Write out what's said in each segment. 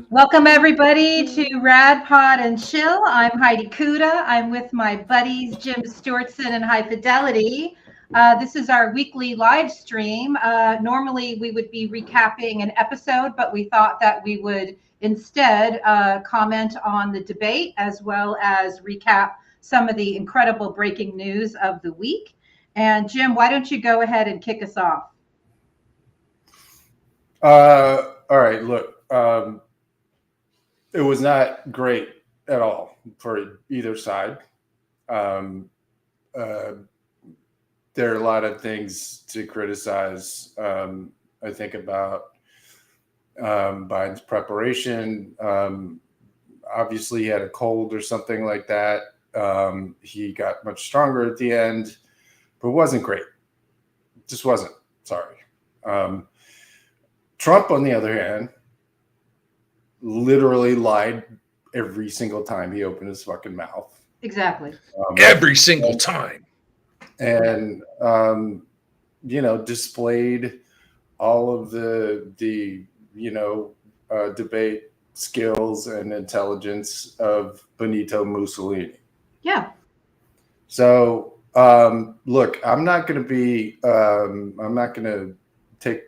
Welcome everybody to Rad Pod and Chill. I'm Heidi Kuda. I'm with my buddies Jim Stewartson and High Fidelity. This is our weekly live stream. Normally we would be recapping an episode, but we thought that we would instead comment on the debate as well as recap some of the incredible breaking news of the week. And Jim, why don't you go ahead and kick us off? All right, look. It was not great at all for either side. There are a lot of things to criticize, I think, about Biden's preparation. Obviously, he had a cold or something like that. He got much stronger at the end, but it wasn't great. It just wasn't. Sorry. Trump, on the other hand, literally lied every single time he opened his fucking mouth. Exactly. Every single time. And, displayed all of the debate skills and intelligence of Benito Mussolini. Yeah. So, look, I'm not going to take,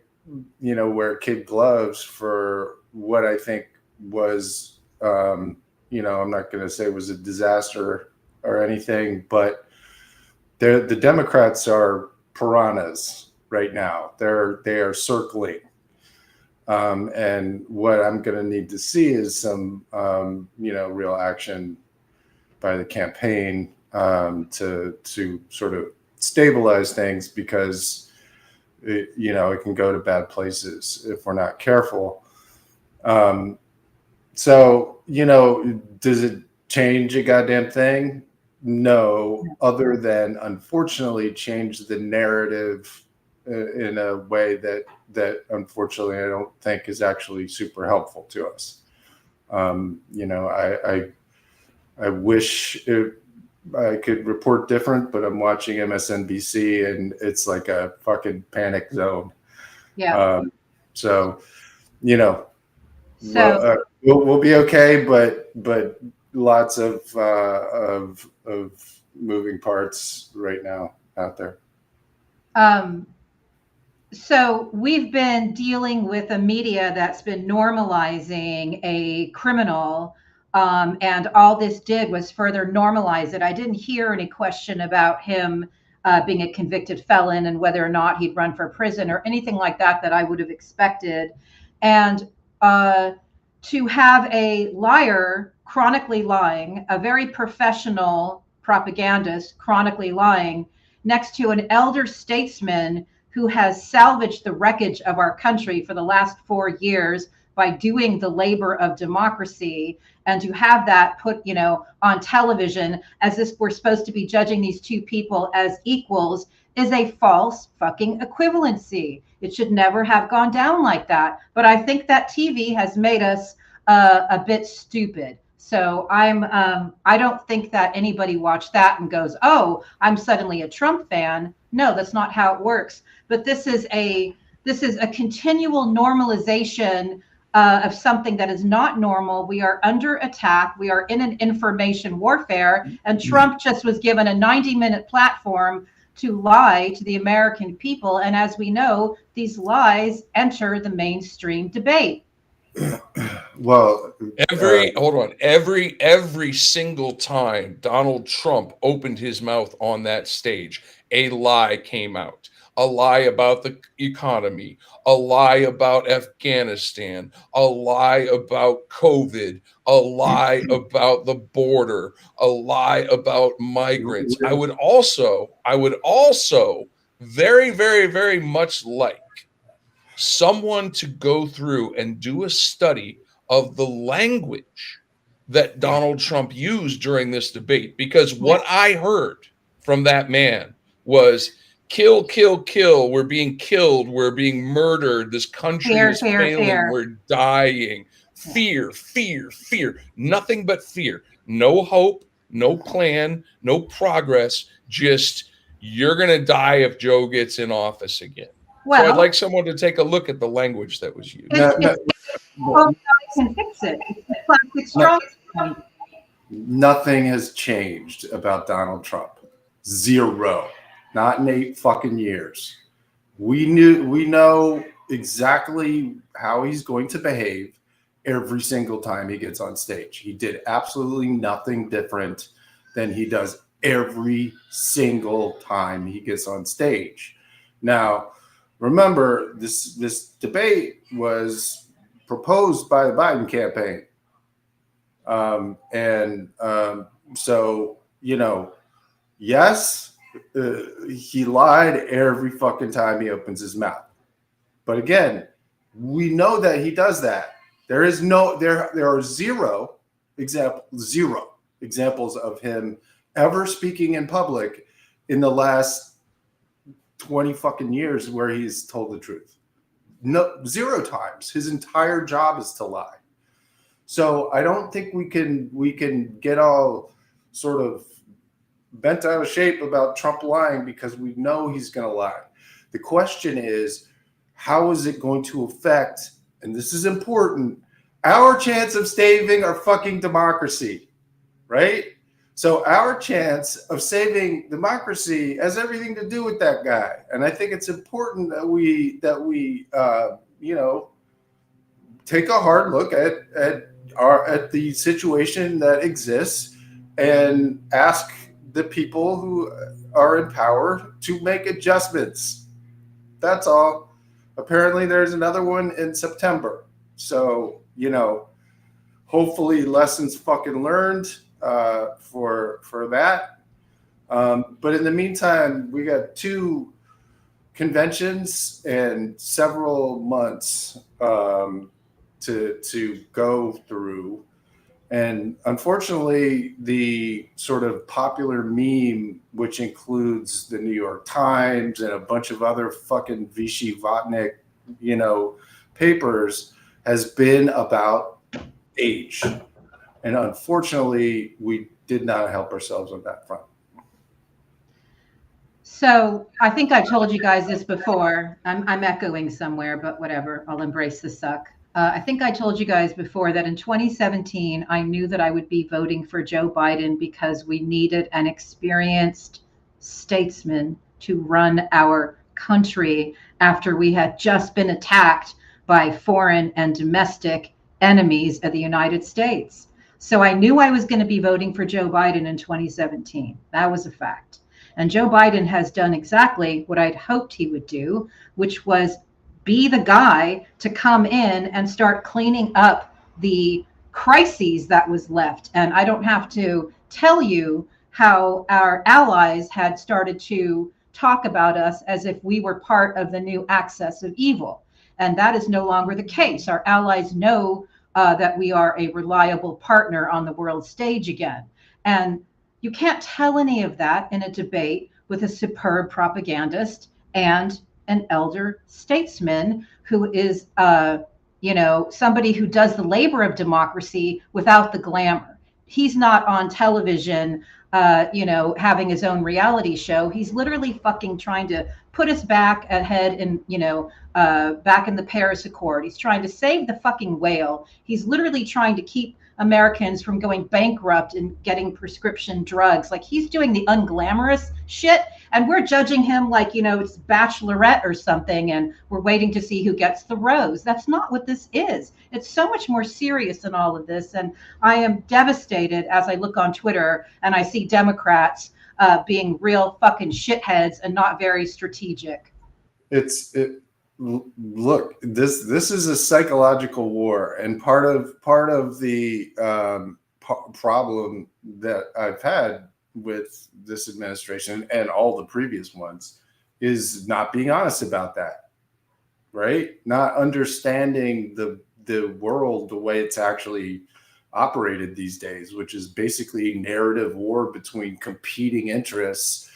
wear kid gloves for what I think was, I'm not going to say it was a disaster or anything, but the Democrats are piranhas right now. They are circling. And what I'm going to need to see is some, real action by the campaign to sort of stabilize things, because it can go to bad places if we're not careful. So, does it change a goddamn thing? No, other than unfortunately change the narrative in a way that unfortunately I don't think is actually super helpful to us. I wish I could report different, but I'm watching MSNBC and it's like a fucking panic zone. Yeah. We'll be okay, but lots of moving parts right now out there. So we've been dealing with a media that's been normalizing a criminal, and all this did was further normalize it. I didn't hear any question about him being a convicted felon and whether or not he'd run for prison or anything like that I would have expected. And to have a liar chronically lying, a very professional propagandist chronically lying next to an elder statesman who has salvaged the wreckage of our country for the last 4 years by doing the labor of democracy, and to have that put, on television as if we're supposed to be judging these two people as equals is a false fucking equivalency. It should never have gone down like that. But I think that TV has made us a bit stupid. So I don't think that anybody watched that and goes, oh, I'm suddenly a Trump fan. No, that's not how it works. But this is a continual normalization of something that is not normal. We are under attack. We are in an information warfare. And Trump just was given a 90-minute platform to lie to the American people. And as we know, these lies enter the mainstream debate. Well, every single time Donald Trump opened his mouth on that stage, a lie came out. A lie about the economy, a lie about Afghanistan, a lie about COVID, a lie about the border, a lie about migrants. I would also very, very, very much like someone to go through and do a study of the language that Donald Trump used during this debate, because what I heard from that man was kill, kill, kill. We're being killed. We're being murdered. This country is failing. We're dying. Fear, fear, fear. Nothing but fear. No hope, no plan, no progress. Just you're going to die if Joe gets in office again. Well, so I'd like someone to take a look at the language that was used. Well, can fix it. It's plastic straw. Nothing has changed about Donald Trump. Zero. Not in 8 fucking years. We know exactly how he's going to behave every single time he gets on stage. He did absolutely nothing different than he does every single time he gets on stage. Now, remember, this debate was proposed by the Biden campaign. So, you know, yes, he lied every fucking time he opens his mouth. But again, we know that he does that. There are zero examples of him ever speaking in public in the last 20 fucking years where he's told the truth. No, 0 times. His entire job is to lie. So I don't think we can get all sort of bent out of shape about Trump lying, because we know he's going to lie. The question is, how is it going to affect, and this is important, our chance of saving our fucking democracy, right? So our chance of saving democracy has everything to do with that guy. And I think it's important that we you know, take a hard look at the situation that exists and ask the people who are in power to make adjustments. That's all. Apparently there's another one in September. So, you know, hopefully lessons fucking learned for that. But in the meantime, we got 2 conventions and several months to go through. And unfortunately, the sort of popular meme, which includes the New York Times and a bunch of other fucking Vichy Vatnik, you know, papers, has been about age. And unfortunately, we did not help ourselves on that front. So I think I told you guys this before. I'm echoing somewhere, but whatever. I'll embrace the suck. I think I told you guys before that in 2017, I knew that I would be voting for Joe Biden because we needed an experienced statesman to run our country after we had just been attacked by foreign and domestic enemies of the United States. So I knew I was going to be voting for Joe Biden in 2017. That was a fact. And Joe Biden has done exactly what I'd hoped he would do, which was be the guy to come in and start cleaning up the crises that was left. And I don't have to tell you how our allies had started to talk about us as if we were part of the new axis of evil. And that is no longer the case. Our allies know that we are a reliable partner on the world stage again. And you can't tell any of that in a debate with a superb propagandist and an elder statesman who is, you know, somebody who does the labor of democracy without the glamour. He's not on television, you know, having his own reality show. He's literally fucking trying to put us back ahead in, you know, back in the Paris Accord. He's trying to save the fucking whale. He's literally trying to keep Americans from going bankrupt and getting prescription drugs. Like, he's doing the unglamorous shit, and we're judging him like, you know, it's Bachelorette or something, and we're waiting to see who gets the rose. That's not what this is. It's so much more serious than all of this. And I am devastated as I look on Twitter and I see Democrats being real fucking shitheads and not very strategic. Look, this is a psychological war, and part of the problem that I've had with this administration and all the previous ones is not being honest about that, right? Not understanding the the world the way it's actually operated these days, which is basically narrative war between competing interests,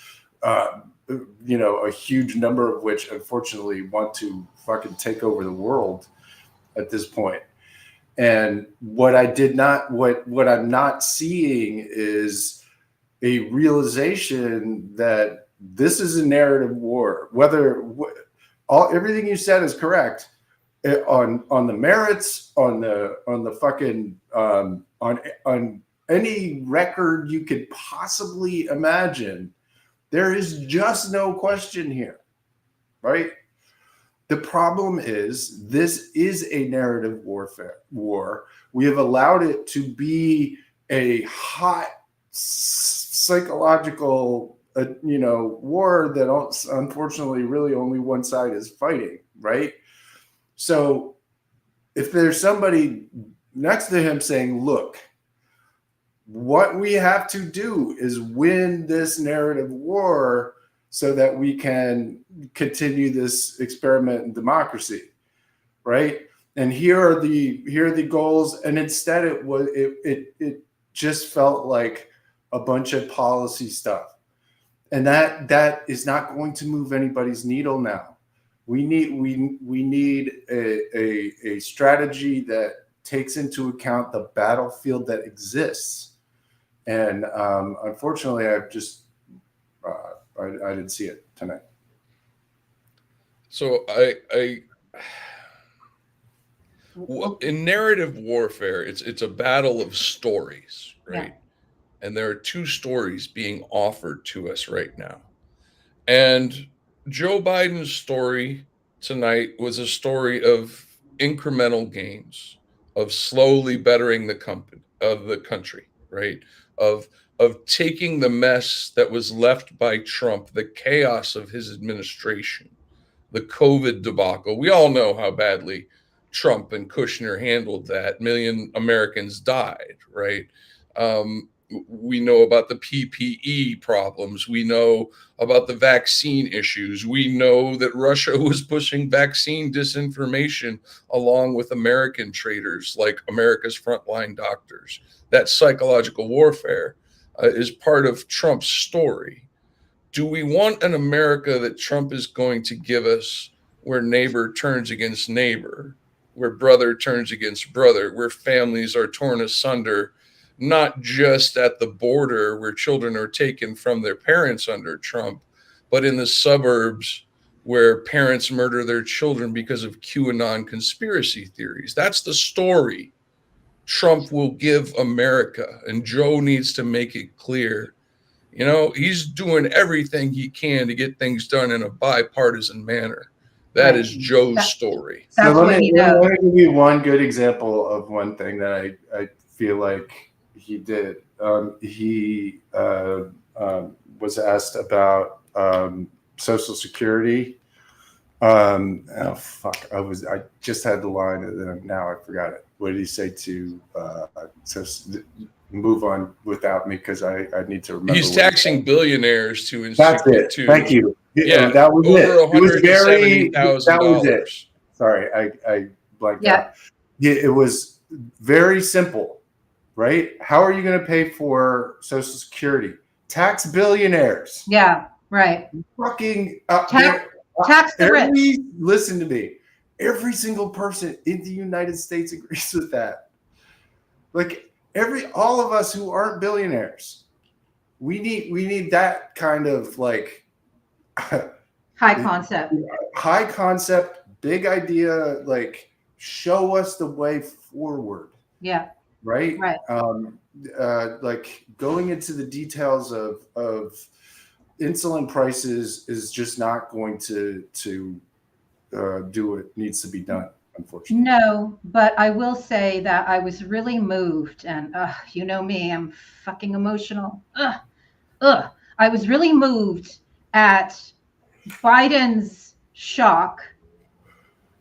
you know, a huge number of which unfortunately want to fucking take over the world at this point. And what I'm not seeing is a realization that this is a narrative war. Everything you said is correct on the merits, on the fucking on any record you could possibly imagine. There is just no question here, right? The problem is this is a narrative war. We have allowed it to be a hot psychological, you know, war that unfortunately really only one side is fighting, right? So if there's somebody next to him saying, look, what we have to do is win this narrative war so that we can continue this experiment in democracy, right? And here are the goals. And instead it just felt like a bunch of policy stuff. And that is not going to move anybody's needle now. We need a strategy that takes into account the battlefield that exists. And unfortunately, I didn't see it tonight. So in narrative warfare, it's a battle of stories, right? Yeah. And there are two stories being offered to us right now. And Joe Biden's story tonight was a story of incremental gains, of slowly bettering the country, right? Of taking the mess that was left by Trump, the chaos of his administration, the COVID debacle. We all know how badly Trump and Kushner handled that. 1 million Americans died, right? We know about the PPE problems. We know about the vaccine issues. We know that Russia was pushing vaccine disinformation along with American traitors like America's frontline doctors. That psychological warfare is part of Trump's story. Do we want an America that Trump is going to give us where neighbor turns against neighbor, where brother turns against brother, where families are torn asunder, not just at the border where children are taken from their parents under Trump, but in the suburbs where parents murder their children because of QAnon conspiracy theories? That's the story Trump will give America. And Joe needs to make it clear, you know, he's doing everything he can to get things done in a bipartisan manner. That is Joe's story. So let me give you one good example of one thing that I feel like he did. He was asked about Social Security. Oh fuck! I just had the line, and now I forgot it. What did he say to move on without me? Because I need to remember. He's taxing billionaires to. That's it. Thank you. Yeah, that was over it. It was very. That was it. Sorry, I blanked out. Yeah, it was very simple. Right? How are you going to pay for Social Security? Tax billionaires. Yeah, right. Fucking tax the rich. Listen to me. Every single person in the United States agrees with that. Like all of us who aren't billionaires, we need that kind of like high concept, big idea. Like show us the way forward. Yeah. Right. Right. Like going into the details of insulin prices is just not going to do what needs to be done, unfortunately. No, but I will say that I was really moved, and you know me, I'm fucking emotional. I was really moved at Biden's shock.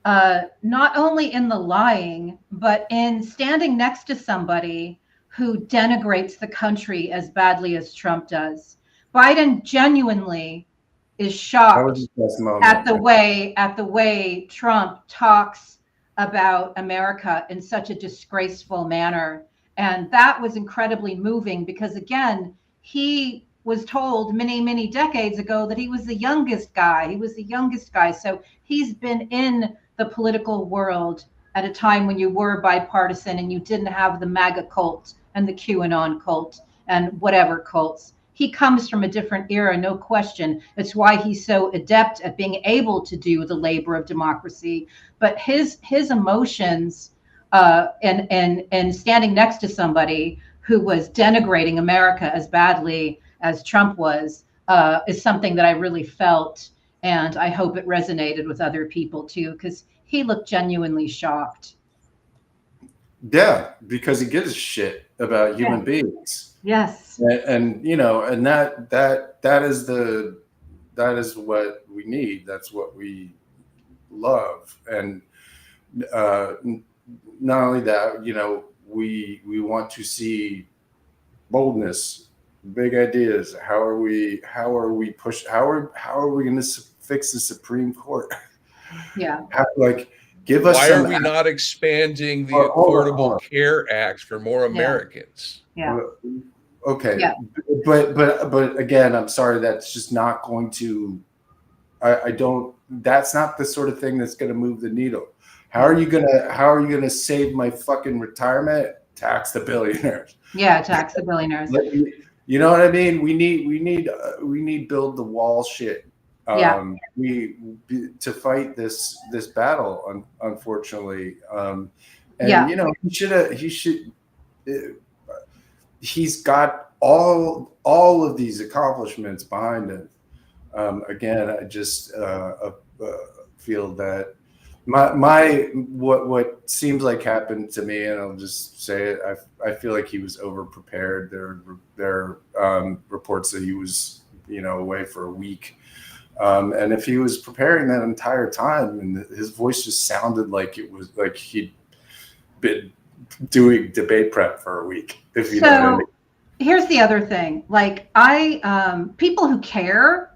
Not only in the lying, but in standing next to somebody who denigrates the country as badly as Trump does. Biden genuinely is shocked at the way Trump talks about America in such a disgraceful manner. And that was incredibly moving because, again, he was told many, many decades ago that he was the youngest guy. He was the youngest guy. So he's been in the political world at a time when you were bipartisan and you didn't have the MAGA cult and the QAnon cult and whatever cults. He comes from a different era, no question. It's why he's so adept at being able to do the labor of democracy. But his emotions and standing next to somebody who was denigrating America as badly as Trump was is something that I really felt, and I hope it resonated with other people too, because he looked genuinely shocked. Yeah, because he gives a shit about human beings. Yes. And you know, and that is what we need. That's what we love. And not only that, you know, we want to see boldness, big ideas. How are we going to fix the Supreme Court? Yeah. Give us. Why are we not expanding the Affordable Care Act for more Americans? Yeah. Okay. Yeah. But again, I'm sorry, that's just not going to. That's not the sort of thing that's going to move the needle. How are you gonna save my fucking retirement? Tax the billionaires. Yeah, tax the billionaires. You know what I mean? We need build the wall shit. To fight this battle, unfortunately. You know, he's got all of these accomplishments behind him. Again, I just feel that what seems like happened to me, and I'll just say it, I feel like he was over prepared. There are reports that he was, you know, away for a week. And if he was preparing that entire time, and his voice just sounded like it was like he'd been doing debate prep for a week, if you know what I mean. Here's the other thing. Like people who care,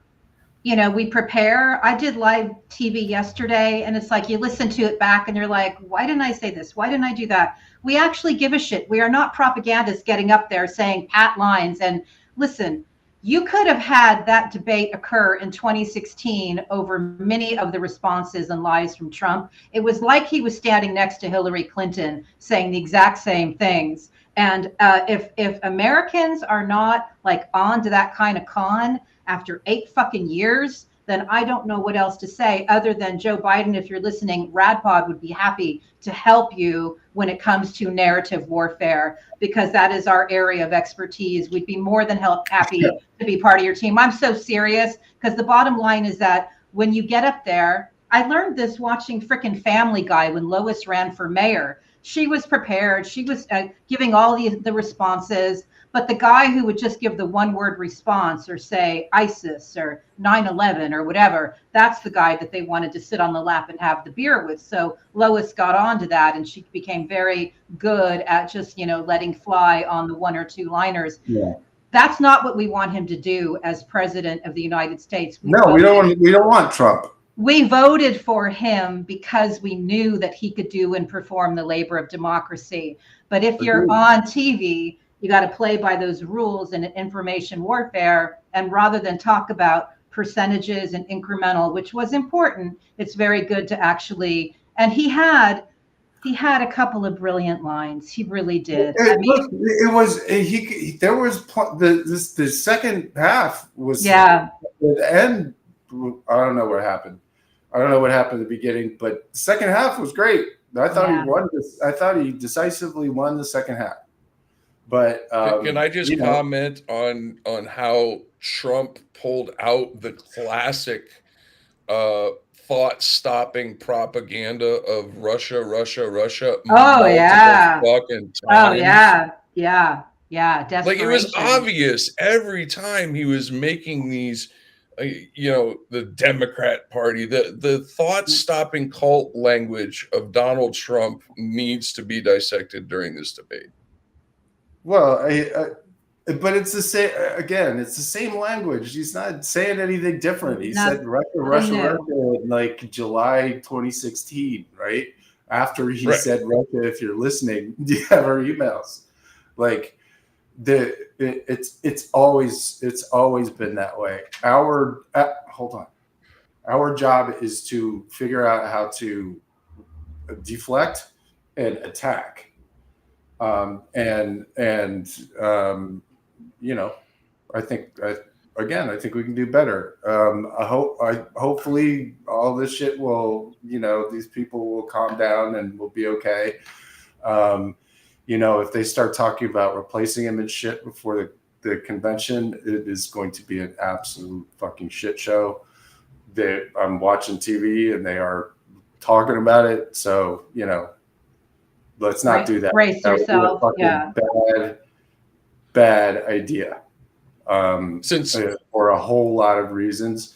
you know, we prepare. I did live TV yesterday, and it's like you listen to it back and you're like, why didn't I say this? Why didn't I do that? We actually give a shit. We are not propagandists getting up there saying pat lines. And listen, you could have had that debate occur in 2016 over many of the responses and lies from Trump. It was like he was standing next to Hillary Clinton saying the exact same things. And if Americans are not like on to that kind of con after 8 fucking years, then I don't know what else to say other than Joe Biden, if you're listening, RadPod would be happy to help you when it comes to narrative warfare, because that is our area of expertise. We'd be more than happy to be part of your team. I'm so serious, because the bottom line is that when you get up there, I learned this watching frickin' Family Guy when Lois ran for mayor. She was prepared. She was giving all the responses. But the guy who would just give the one-word response or say ISIS or 9/11 or whatever, that's the guy that they wanted to sit on the lap and have the beer with. So Lois got onto that, and she became very good at just, you know, letting fly on the 1 or 2 liners. Yeah. That's not what we want him to do as president of the United States. We don't want Trump. We voted for him because we knew that he could do and perform the labor of democracy. But if you're on TV, you got to play by those rules in information warfare. And rather than talk about percentages and incremental, which was important, it's very good to actually, and he had a couple of brilliant lines. He really did. The second half was, the end. I don't know what happened. I don't know what happened at the beginning, but the second half was great. I thought he won this. I thought he decisively won the second half. But can I just comment on how Trump pulled out the classic thought-stopping propaganda of Russia? Oh yeah. Fucking times. Oh yeah. Like, it was obvious every time he was making these. You know, the Democrat Party, the thought-stopping cult language of Donald Trump needs to be dissected during this debate. Well, but it's the same. Again, it's the same language. He's not saying anything different. He said Russia in like July 2016, right? after he Right. said, Russia, if you're listening, do you have our emails? Like it's always been that way. Hold on. Our job is to figure out how to deflect and attack. You know, I think we can do better. Hopefully all this shit will, you know, these people will calm down and we'll be okay. You know, if they start talking about replacing him and shit before the convention, it is going to be an absolute fucking shit show. I'm watching TV and they are talking about it. So, you know, let's not do that. Brace yourself. Yeah. Bad idea. For a whole lot of reasons.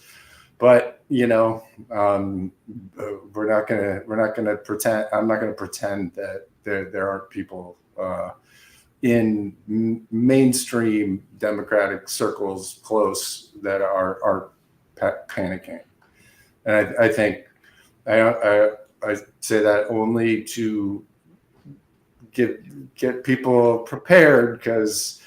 But, you know, we're not gonna pretend. I'm not gonna pretend that there aren't people in mainstream Democratic circles close that are panicking. And I think I say that only to get people prepared, because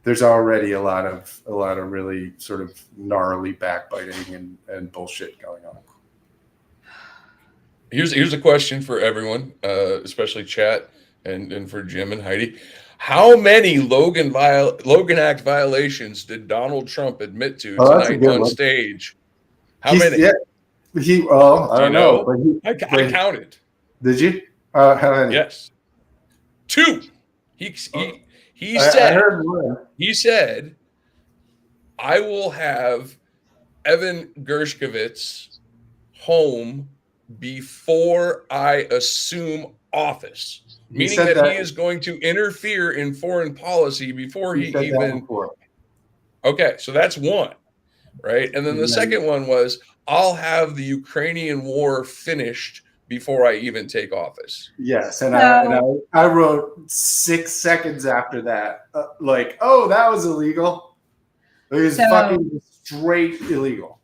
there's already a lot of really sort of gnarly backbiting and bullshit going on. Here's a question for everyone, especially chat and for Jim and Heidi. How many Logan Act violations did Donald Trump admit to tonight on stage? How many? Yeah, I don't know. But I counted. Did you? How many? Yes. 2. He said, I will have Evan Gershkovich home before I assume office. Meaning that he is going to interfere in foreign policy before he even. Okay, so that's one, right? And then the second one was, I'll have the Ukrainian war finished before I even take office. Yes, and I wrote 6 seconds after that, like, oh, that was illegal. It was fucking straight illegal.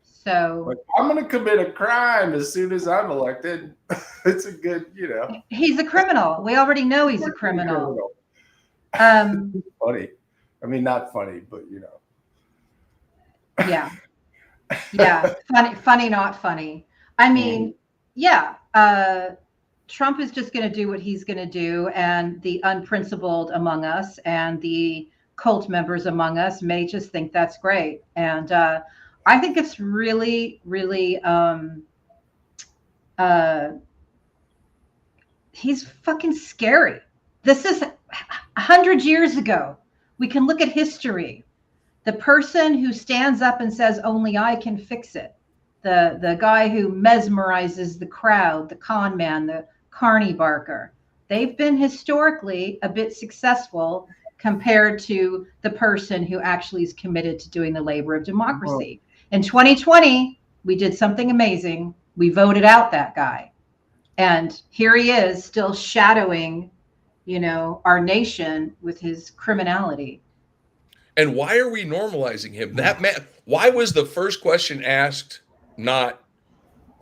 So like, I'm going to commit a crime as soon as I'm elected. It's a good, you know. He's a criminal. We already know he's a criminal. Funny. I mean, not funny, but you know. Yeah. Yeah. Funny, not funny. I mean, yeah. Trump is just going to do what he's going to do. And the unprincipled among us and the cult members among us may just think that's great. And I think it's really, really, he's fucking scary. This is 100 years ago. We can look at history. The person who stands up and says, only I can fix it. The guy who mesmerizes the crowd, the con man, the carny barker. They've been historically a bit successful compared to the person who actually is committed to doing the labor of democracy. In 2020, we did something amazing. We voted out that guy. And here he is still shadowing, you know, our nation with his criminality. And why are we normalizing him? That man, why was the first question asked not,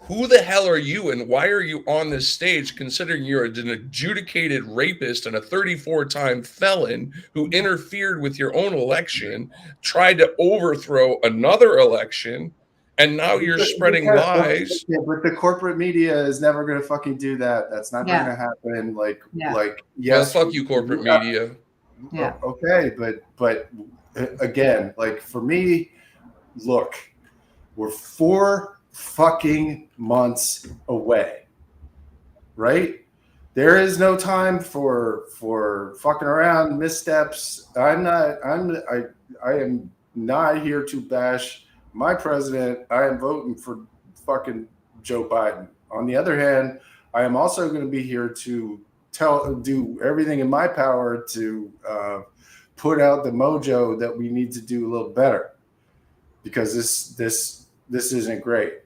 who the hell are you and why are you on this stage, considering you're an adjudicated rapist and a 34-time felon who interfered with your own election, tried to overthrow another election, and now you're spreading lies. Yeah, but the corporate media is never going to fucking do that. That's not going to happen. Like, yes. Well, fuck you, corporate media. Yeah. Okay, but again, like for me, look, we're 4 fucking months away, right? There is no time for fucking around, missteps. I am not here to bash my president. I am voting for fucking Joe Biden. On the other hand, I am also going to be here to do everything in my power to put out the mojo that we need to do a little better, because this isn't great.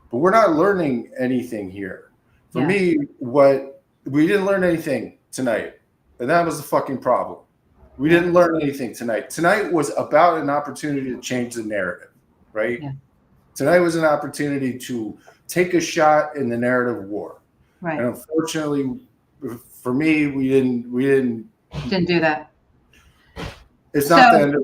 But we're not learning anything here. For me, we didn't learn anything tonight, and that was the fucking problem. We didn't learn anything tonight. Tonight was about an opportunity to change the narrative, right? Yeah. Tonight was an opportunity to take a shot in the narrative war. Right. And unfortunately, for me, we didn't do that. It's not So, the end of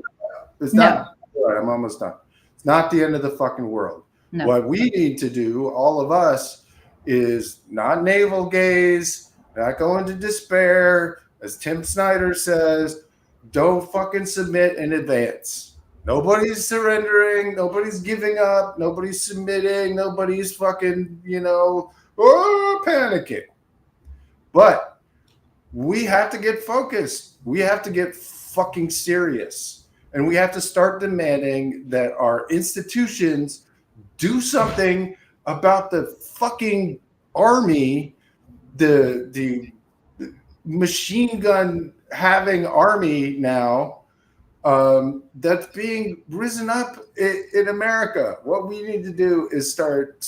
it's no. not. All right, I'm almost done. It's not the end of the fucking world. No. What we need to do, all of us, is not navel gaze, not go into despair. As Tim Snyder says, don't fucking submit in advance. Nobody's surrendering. Nobody's giving up. Nobody's submitting. Nobody's fucking, panicking. But we have to get focused. We have to get fucking serious. And we have to start demanding that our institutions do something about the fucking army, the machine gun having army now that's being risen up in America. What we need to do is start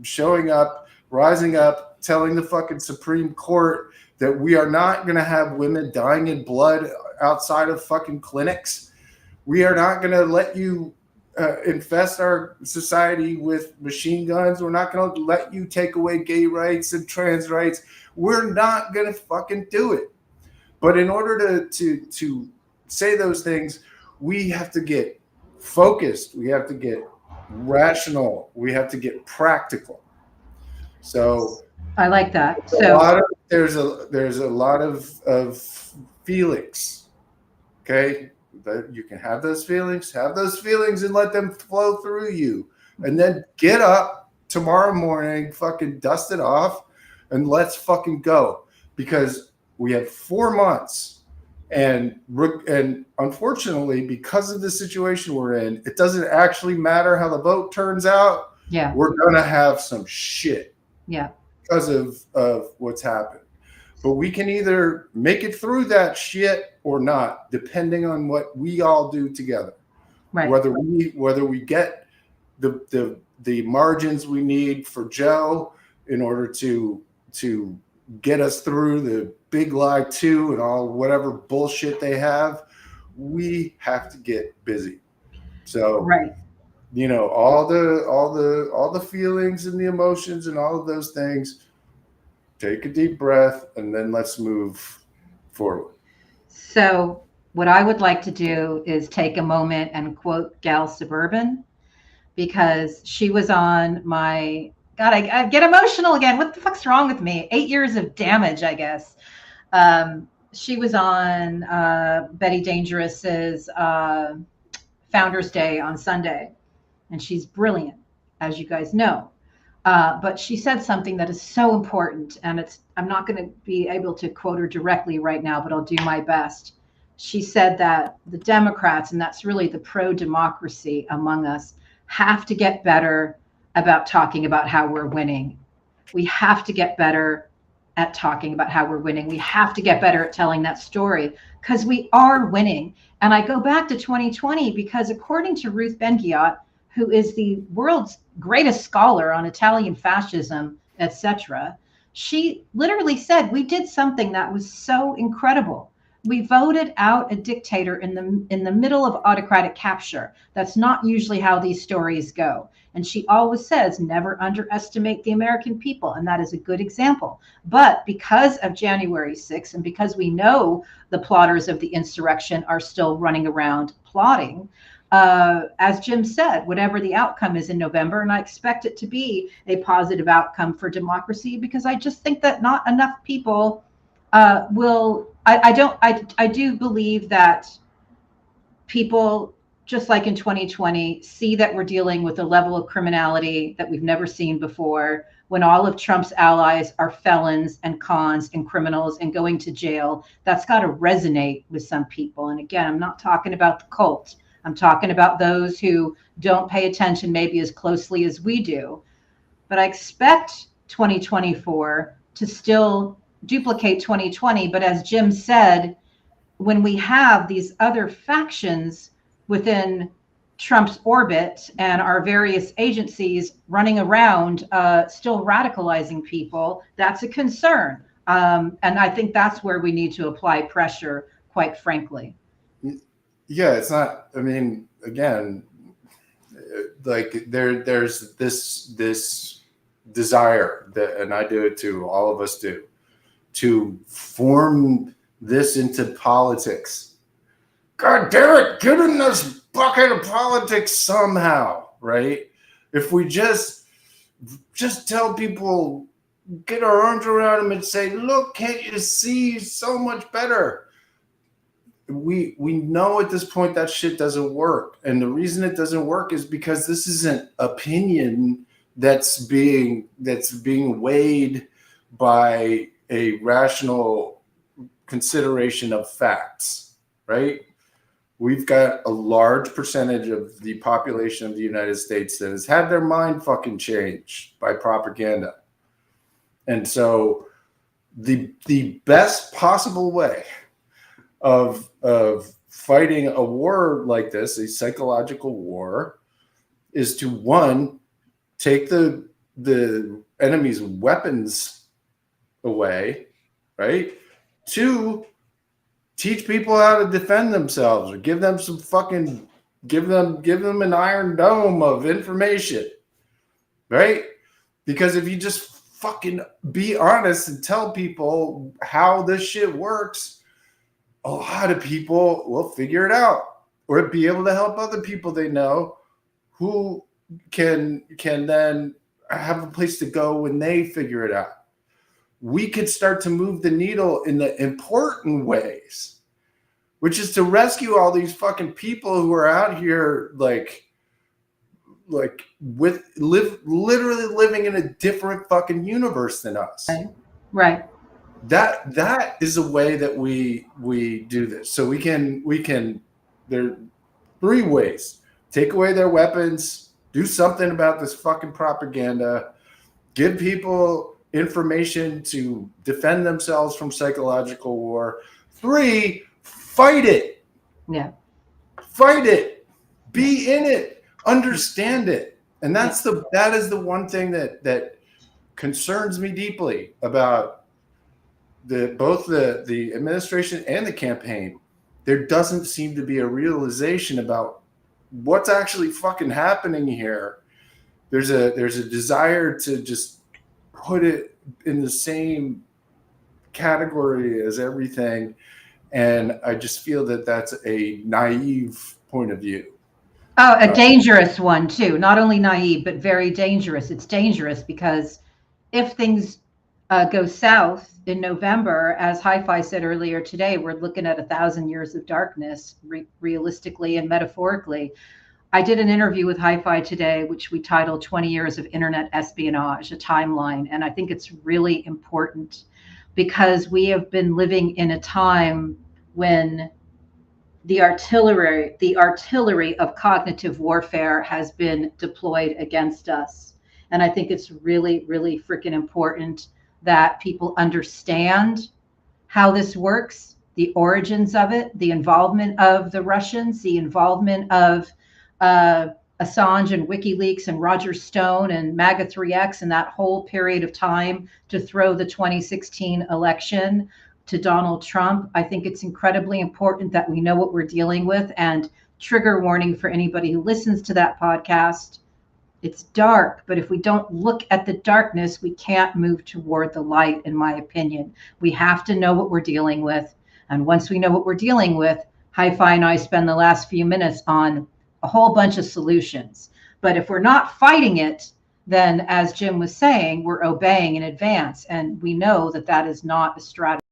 showing up, rising up, telling the fucking Supreme Court that we are not going to have women dying in blood outside of fucking clinics. We are not going to let you infest our society with machine guns. We're not going to let you take away gay rights and trans rights. We're not going to fucking do it. But in order to say those things, we have to get focused. We have to get rational. We have to get practical. So I like that. So there's a lot of feelings. Okay, that you can have those feelings, and let them flow through you, and then get up tomorrow morning, fucking dust it off, and let's fucking go, because we have 4 months, and unfortunately, because of the situation we're in, it doesn't actually matter how the vote turns out. Yeah, we're gonna have some shit. Yeah, because of what's happened. But we can either make it through that shit or not, depending on what we all do together. Right. Whether we get the margins we need for Joe in order to get us through the big lie 2 and all whatever bullshit they have, we have to get busy. So right. All the feelings and the emotions and all of those things, take a deep breath, and then let's move forward. So what I would like to do is take a moment and quote Gal Suburban, because she was on my, God, I get emotional again. What the fuck's wrong with me? 8 years of damage, I guess. She was on Betty Dangerous's Founders Day on Sunday, and she's brilliant, as you guys know. But she said something that is so important, and I'm not going to be able to quote her directly right now, but I'll do my best. She said that the Democrats, and that's really the pro-democracy among us, have to get better about talking about how we're winning. We have to get better at talking about how we're winning. We have to get better at telling that story, because we are winning. And I go back to 2020 because, according to Ruth Ben-Ghiat, who is the world's greatest scholar on Italian fascism, etc., she literally said, we did something that was so incredible. We voted out a dictator in the middle of autocratic capture. That's not usually how these stories go. And she always says, never underestimate the American people. And that is a good example. But because of January 6th, and because we know the plotters of the insurrection are still running around plotting, as Jim said, whatever the outcome is in November, and I expect it to be a positive outcome for democracy, because I just think that not enough people will. I do believe that people, just like in 2020, see that we're dealing with a level of criminality that we've never seen before, when all of Trump's allies are felons and cons and criminals and going to jail. That's got to resonate with some people. And again, I'm not talking about the cult. I'm talking about those who don't pay attention maybe as closely as we do. But I expect 2024 to still duplicate 2020. But as Jim said, when we have these other factions within Trump's orbit and our various agencies running around still radicalizing people, that's a concern. And I think that's where we need to apply pressure, quite frankly. Yeah, it's not, I mean, again, like there's this desire that, and I do it too, all of us do, to form this into politics. God damn it, get in this bucket of politics somehow, right? If we just tell people, get our arms around them and say, look, can't you see so much better? We know at this point that shit doesn't work. And the reason it doesn't work is because this isn't opinion that's being weighed by a rational consideration of facts, right? We've got a large percentage of the population of the United States that has had their mind fucking changed by propaganda. And so the best possible way of fighting a war like this, a psychological war, is to, one, take the enemy's weapons away, right? Two, teach people how to defend themselves, or give them some fucking, give them an iron dome of information, right? Because if you just fucking be honest and tell people how this shit works, a lot of people will figure it out, or be able to help other people they know who can then have a place to go when they figure it out. We could start to move the needle in the important ways, which is to rescue all these fucking people who are out here literally living in a different fucking universe than us. Right. That is a way that we do this. So we can there are three ways: take away their weapons, do something about this fucking propaganda, give people information to defend themselves from psychological war. 3, fight it. Yeah. Fight it. Be in it. Understand it. And that is the one thing that concerns me deeply about both the administration and the campaign. There doesn't seem to be a realization about what's actually fucking happening here. There's a desire to just put it in the same category as everything, and I just feel that that's a naive point of view. Oh, a dangerous one too. Not only naive, but very dangerous. It's dangerous because if things go south in November, as Hi-Fi said earlier today, we're looking at 1,000 years of darkness, realistically and metaphorically. I did an interview with Hi-Fi today, which we titled 20 Years of Internet Espionage, a Timeline. And I think it's really important because we have been living in a time when the artillery of cognitive warfare has been deployed against us. And I think it's really, really freaking important that people understand how this works, the origins of it, the involvement of the Russians, the involvement of Assange and WikiLeaks and Roger Stone and MAGA 3X and that whole period of time to throw the 2016 election to Donald Trump. I think it's incredibly important that we know what we're dealing with. And trigger warning for anybody who listens to that podcast, it's dark, but if we don't look at the darkness, we can't move toward the light, in my opinion. We have to know what we're dealing with. And once we know what we're dealing with, Hi-Fi and I spend the last few minutes on a whole bunch of solutions. But if we're not fighting it, then as Jim was saying, we're obeying in advance. And we know that that is not a strategy.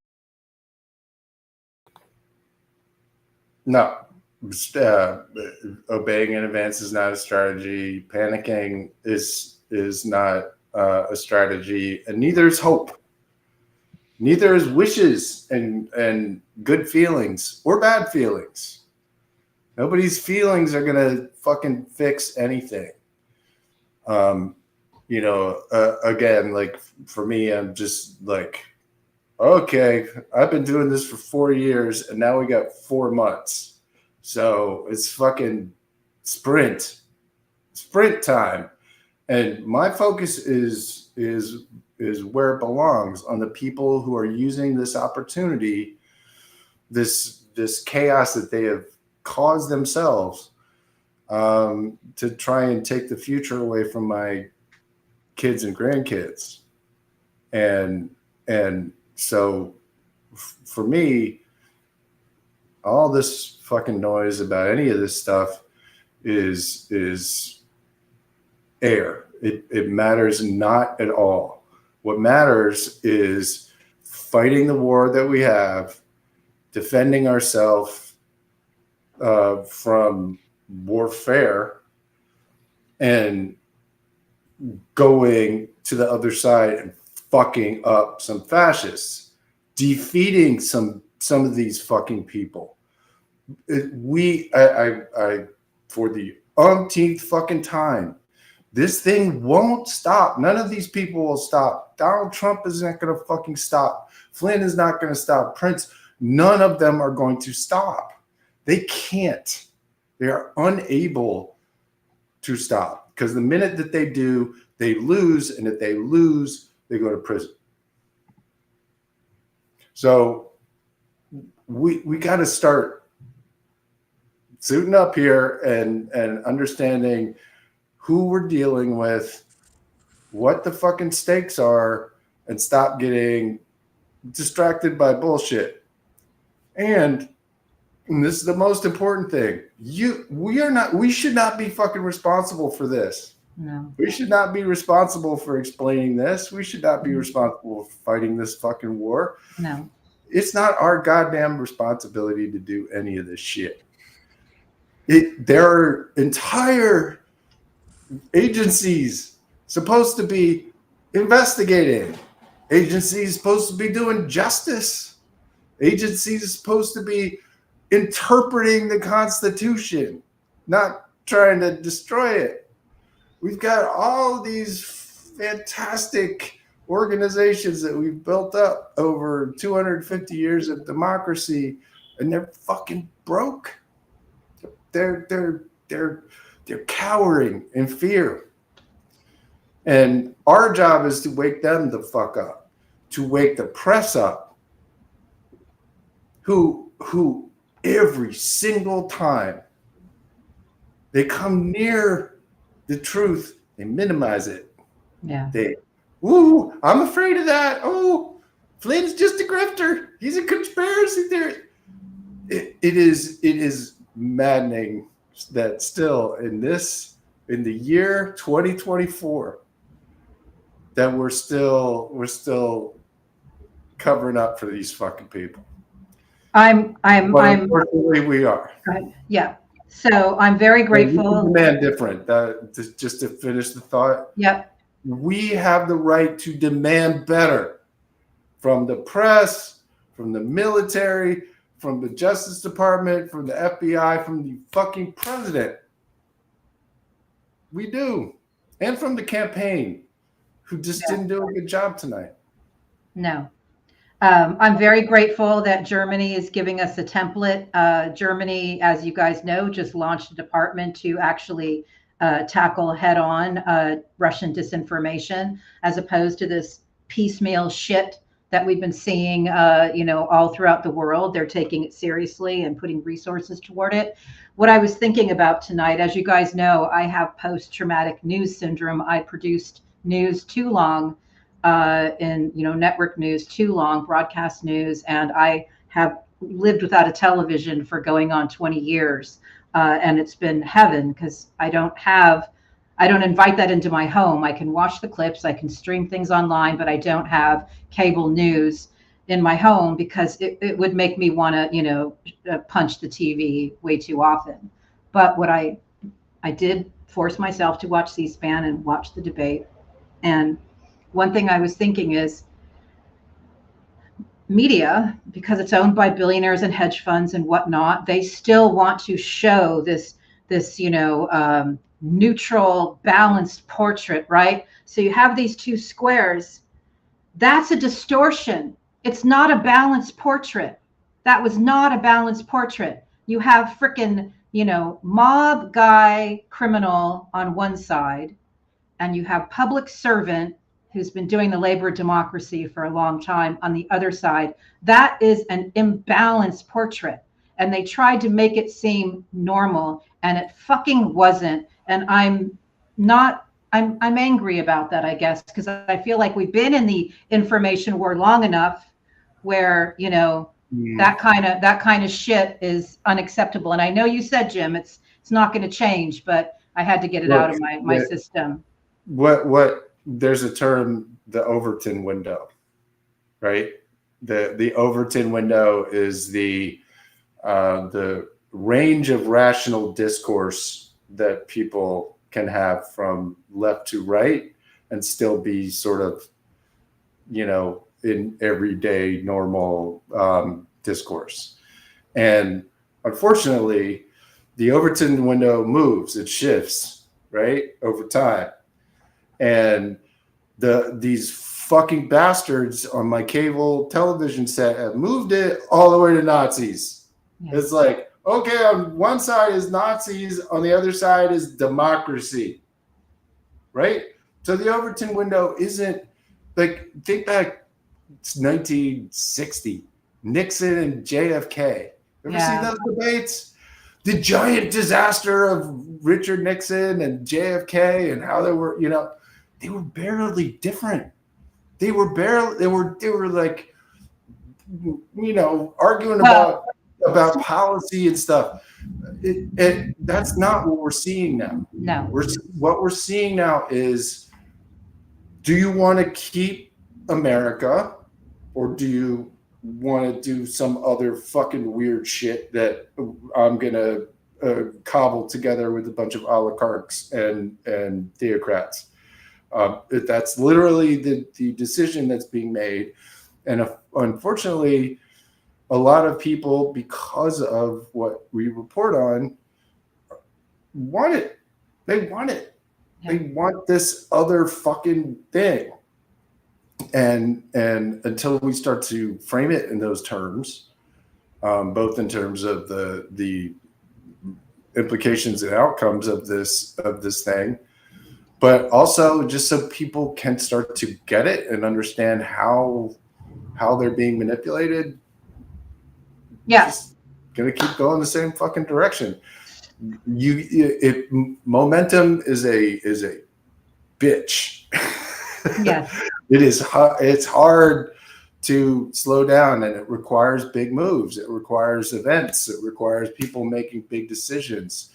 No, obeying in advance is not a strategy. Panicking is not a strategy, and neither is hope. Neither is wishes and good feelings or bad feelings. Nobody's feelings are gonna fucking fix anything. Again, like for me, I'm just like, okay, I've been doing this for 4 years, and now we got 4 months. So it's fucking sprint time. And my focus is where it belongs, on the people who are using this opportunity, this chaos that they have caused themselves, to try and take the future away from my kids and grandkids. And so for me, all this fucking noise about any of this stuff is air. It matters not at all. What matters is fighting the war that we have, defending ourselves from warfare, and going to the other side and fucking up some fascists, defeating some of these fucking people. I for the umpteenth fucking time, this thing won't stop. None of these people will stop. Donald Trump is not going to fucking stop. Flynn is not going to stop. Prince, none of them are going to stop. They can't. They are unable to stop, because the minute that they do, they lose. And if they lose, they go to prison. So we got to start suiting up here and understanding who we're dealing with, what the fucking stakes are, and stop getting distracted by bullshit. And this is the most important thing. We should not be fucking responsible for this. No. We should not be responsible for explaining this. We should not be responsible for fighting this fucking war. No. It's not our goddamn responsibility to do any of this shit. There are entire agencies supposed to be investigating. Agencies supposed to be doing justice. Agencies supposed to be interpreting the Constitution, not trying to destroy it. We've got all these fantastic organizations that we've built up over 250 years of democracy, and they're fucking broke. They're cowering in fear. And our job is to wake them the fuck up, to wake the press up, who every single time they come near the truth, they minimize it. Yeah. Ooh, I'm afraid of that. Oh, Flynn's just a grifter. He's a conspiracy theorist. It is maddening that still in the year 2024 that we're still covering up for these fucking people. Unfortunately, we are. Yeah. So I'm very grateful. Demand different. Just to finish the thought. Yep. We have the right to demand better from the press, from the military, from the Justice Department, from the FBI, from the fucking president. We do. And from the campaign, who just didn't do a good job tonight. No. I'm very grateful that Germany is giving us a template. Germany, as you guys know, just launched a department to actually tackle head-on Russian disinformation, as opposed to this piecemeal shit that we've been seeing, all throughout the world. They're taking it seriously and putting resources toward it. What I was thinking about tonight, as you guys know, I have post-traumatic news syndrome. I produced news too long, network news too long, broadcast news, and I have lived without a television for going on 20 years. And it's been heaven, because I don't invite that into my home. I can watch the clips, I can stream things online, but I don't have cable news in my home, because it would make me want to, punch the TV way too often. But what I did force myself to watch C-SPAN and watch the debate. And one thing I was thinking is, media, because it's owned by billionaires and hedge funds and whatnot, they still want to show this neutral, balanced portrait, right? So you have these two squares. That's a distortion. It's not a balanced portrait. That was not a balanced portrait. You have frickin', mob guy criminal on one side, and you have public servant who's been doing the labor of democracy for a long time on the other side. That is an imbalanced portrait. And they tried to make it seem normal, and it fucking wasn't. And I'm I'm angry about that, I guess, because I feel like we've been in the information war long enough where, you know, that kind of shit is unacceptable. And I know you said, Jim, it's not going to change, but I had to get it out of my system. What there's a term, the Overton window, right? The Overton window is the range of rational discourse that people can have from left to right and still be sort of, you know, in everyday normal discourse. And unfortunately, the Overton window moves, it shifts, right, over time. And these fucking bastards on my cable television set have moved it all the way to Nazis. Yeah. It's like, okay, on one side is Nazis, on the other side is democracy, right? So the Overton window isn't like, think back, it's 1960, Nixon and JFK. Ever seen those debates? The giant disaster of Richard Nixon and JFK and how they were, you know, they were barely different. They were like, you know, arguing about policy and stuff. That's not what we're seeing now. No. What we're seeing now is, do you want to keep America, or do you want to do some other fucking weird shit that I'm gonna cobble together with a bunch of oligarchs and theocrats? That's literally the decision that's being made, and unfortunately, a lot of people, because of what we report on, want it. They want it. Yeah. They want this other fucking thing. And until we start to frame it in those terms, both in terms of the implications and outcomes of this thing, but also just so people can start to get it and understand how they're being manipulated. Yes, gonna keep going the same fucking direction. Momentum is a bitch. Yes. It's hard to slow down, and it requires big moves. It requires events. It requires people making big decisions.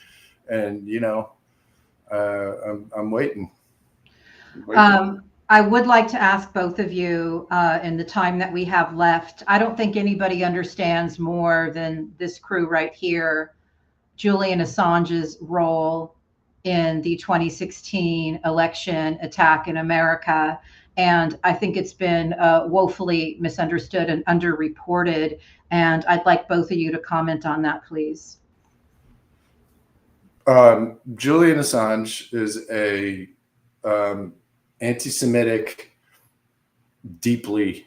And you know, I'm waiting. I would like to ask both of you in the time that we have left. I don't think anybody understands more than this crew right here, Julian Assange's role in the 2016 election attack in America. And I think it's been woefully misunderstood and underreported. And I'd like both of you to comment on that, please. Julian Assange is a anti-Semitic, deeply,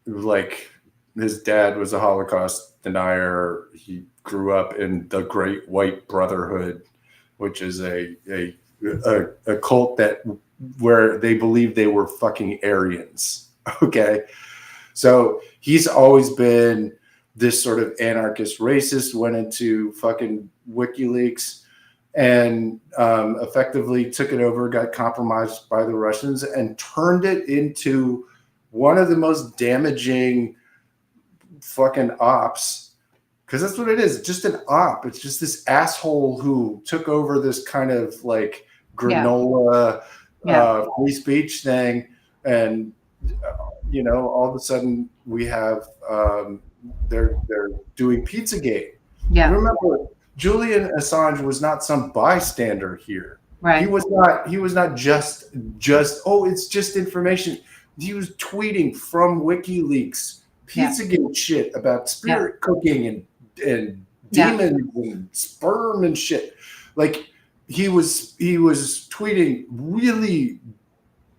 like, his dad was a Holocaust denier. He grew up in the Great White Brotherhood, which is a cult where they believe they were fucking Aryans. Okay, so he's always been this sort of anarchist racist. Went into fucking WikiLeaks and effectively took it over, got compromised by the Russians, and turned it into one of the most damaging fucking ops, because that's what it is. It's just an op. It's just this asshole who took over this kind of like granola free speech thing, and you know, all of a sudden we have they're doing Pizzagate. Yeah, remember, Julian Assange was not some bystander here. Right. He was not just oh, it's just information. He was tweeting from WikiLeaks Pizzagate shit about spirit cooking and demons and sperm and shit. Like he was tweeting really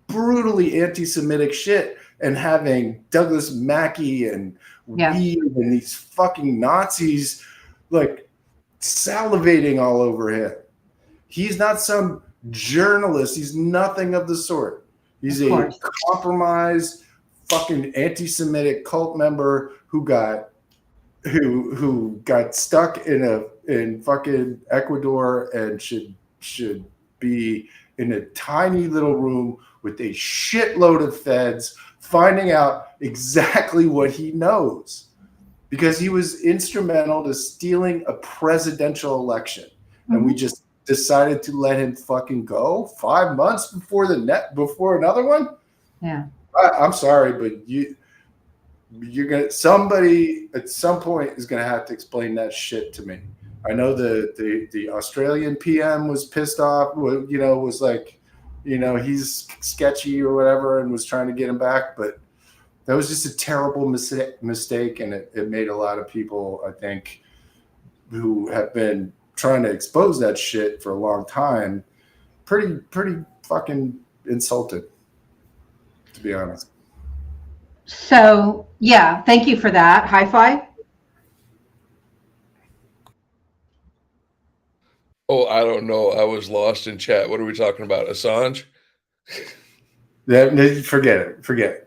brutally anti-Semitic shit and having Douglas Mackey and Weed and these fucking Nazis like salivating all over him. He's not some journalist. He's nothing of the sort. He's a compromised fucking anti-Semitic cult member who got stuck in fucking Ecuador and should be in a tiny little room with a shitload of feds, finding out exactly what he knows, because he was instrumental to stealing a presidential election. And we just decided to let him fucking go 5 months before before another one. Yeah. I'm sorry, but you're gonna, somebody at some point is gonna have to explain that shit to me. I know the Australian PM was pissed off, was like, he's sketchy or whatever, and was trying to get him back, but that was just a terrible mistake, and it made a lot of people, I think, who have been trying to expose that shit for a long time, pretty fucking insulted, to be honest. So yeah, thank you for that. High five. Oh, I don't know. I was lost in chat. What are we talking about? Assange? Forget it.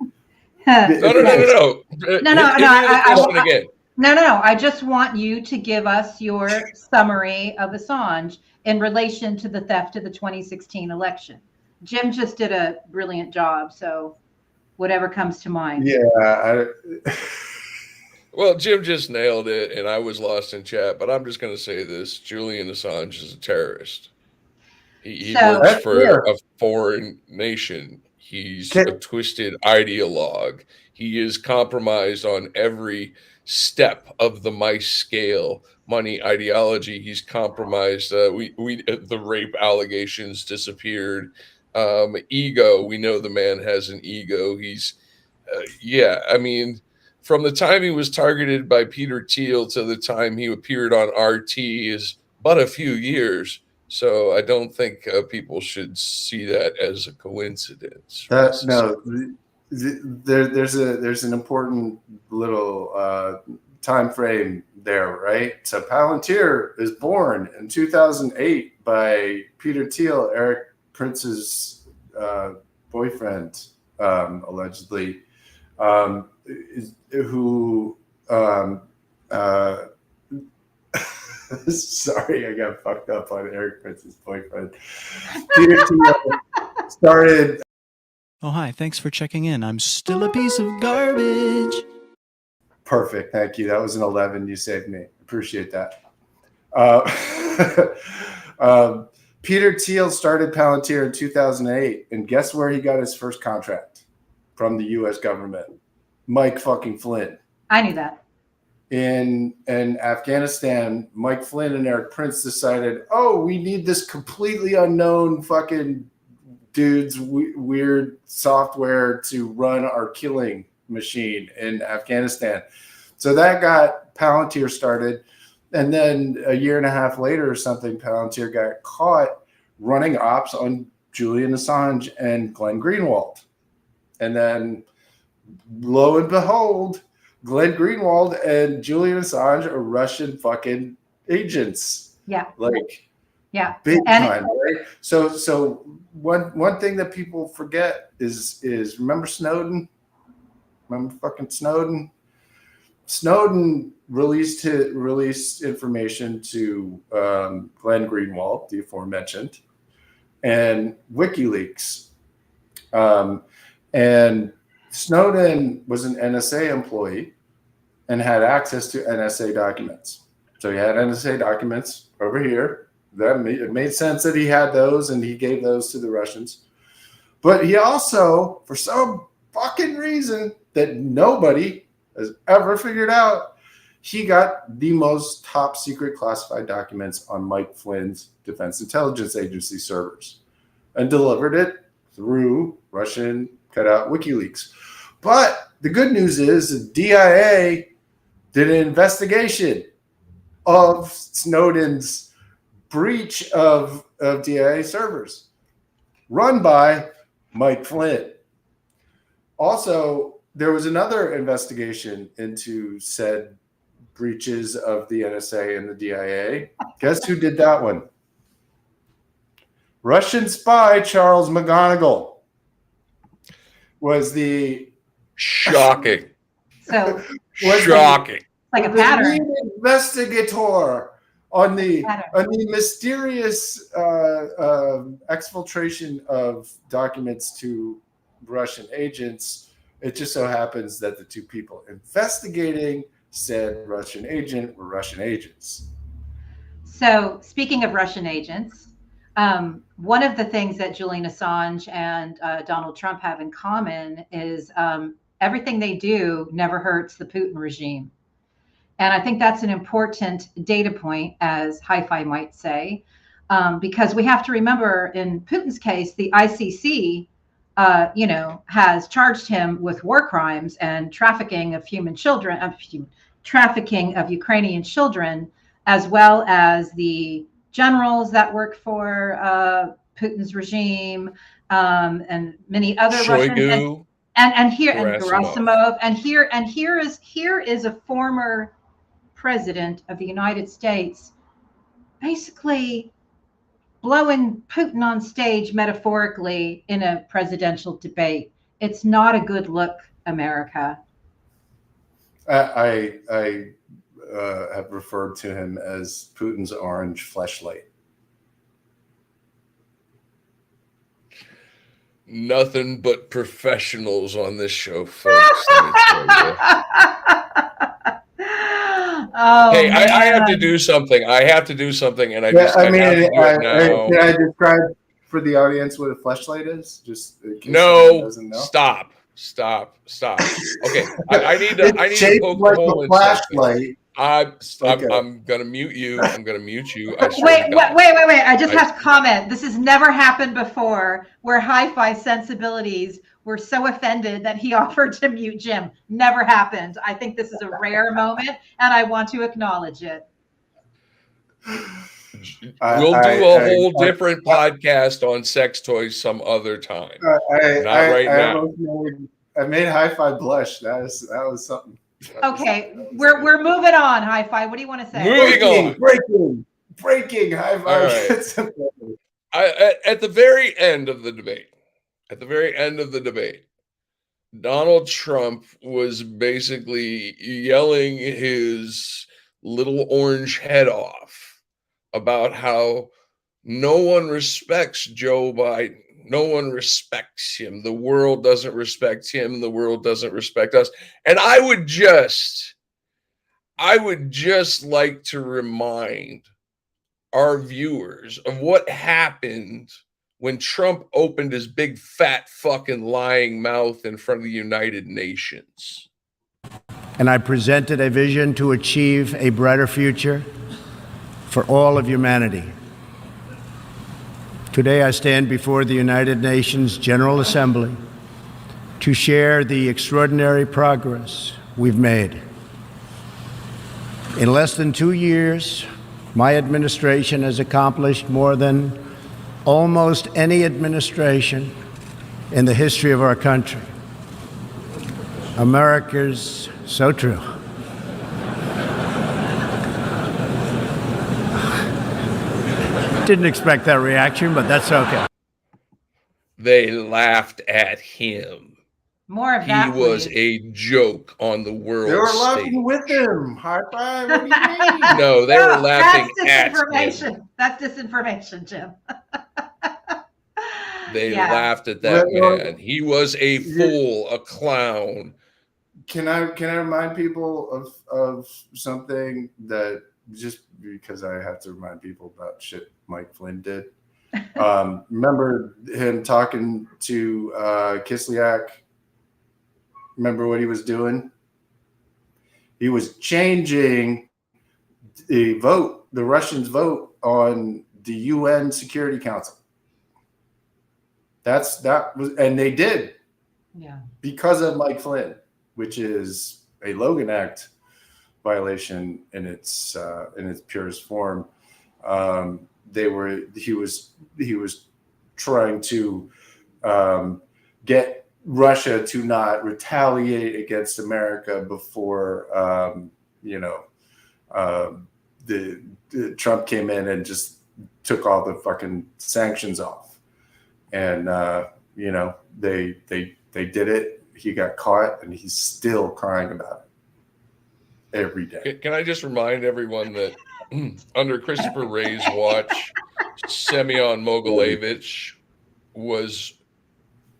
No. I just want you to give us your summary of Assange in relation to the theft of the 2016 election. Jim just did a brilliant job, so whatever comes to mind. Yeah. Well, Jim just nailed it, and I was lost in chat, but I'm just going to say this. Julian Assange is a terrorist. He works for a foreign nation. He's a twisted ideologue. He is compromised on every step of the mice scale money ideology. He's compromised. The rape allegations disappeared. Ego. We know the man has an ego. He's, I mean, from the time he was targeted by Peter Thiel to the time he appeared on RT is but a few years. So I don't think people should see that as a coincidence. There's an important little time frame there, right? So Palantir is born in 2008 by Peter Thiel, Eric Prince's boyfriend, allegedly, who sorry, I got fucked up on Eric Prince's boyfriend. Peter Thiel started. Oh, hi. Thanks for checking in. I'm still a piece of garbage. Perfect. Thank you. That was an 11. You saved me. Appreciate that. Peter Thiel started Palantir in 2008. And guess where he got his first contract? From the U.S. government. Mike fucking Flynn. I knew that. In Afghanistan, Mike Flynn and Eric Prince decided, oh, we need this completely unknown fucking dude's weird software to run our killing machine in Afghanistan. So that got Palantir started. And then a year and a half later or something, Palantir got caught running ops on Julian Assange and Glenn Greenwald. And then lo and behold, Glenn Greenwald and Julian Assange are Russian fucking agents. Yeah. Big time, right? So one thing that people forget is remember Snowden? Remember fucking Snowden? Snowden released information to Glenn Greenwald, the aforementioned, and WikiLeaks. And Snowden was an NSA employee and had access to NSA documents. So he had NSA documents over here. It made sense that he had those, and he gave those to the Russians. But he also, for some fucking reason that nobody has ever figured out, he got the most top secret classified documents on Mike Flynn's Defense Intelligence Agency servers and delivered it through Russian cutout WikiLeaks. But the good news is the DIA did an investigation of Snowden's breach of DIA servers run by Mike Flynn. Also, there was another investigation into said breaches of the NSA and the DIA. Guess who did that one? Russian spy Charles McGonigal was the shocking. So shocking. Like a pattern. Lead investigator on the mysterious exfiltration of documents to Russian agents, it just so happens that the two people investigating said Russian agent were Russian agents. So speaking of Russian agents, one of the things that Julian Assange and Donald Trump have in common is everything they do never hurts the Putin regime. And I think that's an important data point, as Hi-Fi might say, because we have to remember in Putin's case, the ICC, has charged him with war crimes and trafficking of human children, trafficking of Ukrainian children, as well as the generals that work for Putin's regime and many other Shoigu, Russian and here and Gerasimov. Gerasimov and here is a former president of the United States basically blowing Putin on stage metaphorically in a presidential debate. It's not a good look, America. I have referred to him as Putin's orange fleshlight. Nothing but professionals on this show, folks. Let me tell you. Oh, hey, man. I have to do something. I have to do something, and I have to do it now. Can I describe for the audience what a fleshlight is? Just in case no, doesn't know. Stop. Okay, I need to poke the hole in flashlight. I'm gonna mute you. I'm gonna mute you. Wait! I just have to comment. This has never happened before, where Hi-Fi sensibilities were so offended that he offered to mute Jim. Never happened. I think this is a rare moment, and I want to acknowledge it. We'll do a whole different podcast on sex toys some other time. Not right now. I made Hi-Fi blush. That was something. Okay, we're moving on. Hi-Fi. What do you want to say? Breaking. Hi-Fi. Right. At the very end of the debate, Donald Trump was basically yelling his little orange head off about how no one respects Joe Biden. No one respects him. The world doesn't respect him. The world doesn't respect us. And I would just like to remind our viewers of what happened when Trump opened his big, fat, fucking lying mouth in front of the United Nations. And I presented a vision to achieve a brighter future for all of humanity. Today I stand before the United Nations General Assembly to share the extraordinary progress we've made. In less than 2 years, my administration has accomplished more than almost any administration in the history of our country. America's so true. Didn't expect that reaction, but that's okay. They laughed at him. More of that. He was a joke on the world They were stage. laughing with him. High five. What do you mean? No, they were laughing at him. That's disinformation, Jim. They laughed at that man. He was a fool, a clown. Can I remind people of something that, just because I have to remind people about shit Mike Flynn did. Remember him talking to Kislyak? Remember what he was doing? He was changing the vote, the Russians' vote on the UN Security Council. And they did. Yeah. Because of Mike Flynn, which is a Logan Act violation in its purest form. He was trying to get Russia to not retaliate against America before the Trump came in and just took all the fucking sanctions off, and they did it. He got caught, and he's still crying about it every day. Can I just remind everyone that Under Christopher Wray's watch, Semyon Mogilevich was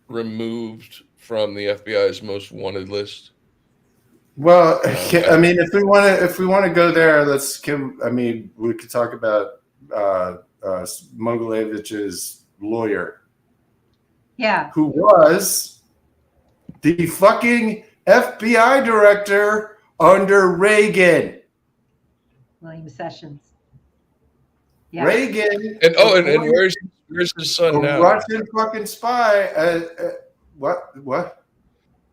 removed from the FBI's most wanted list. Well, I mean, if we want to go there, I mean, we could talk about Mogilevich's lawyer, Yeah. who was the fucking FBI director under Reagan. William Sessions. Yeah. Reagan. And where's his son now? Russian fucking spy. What?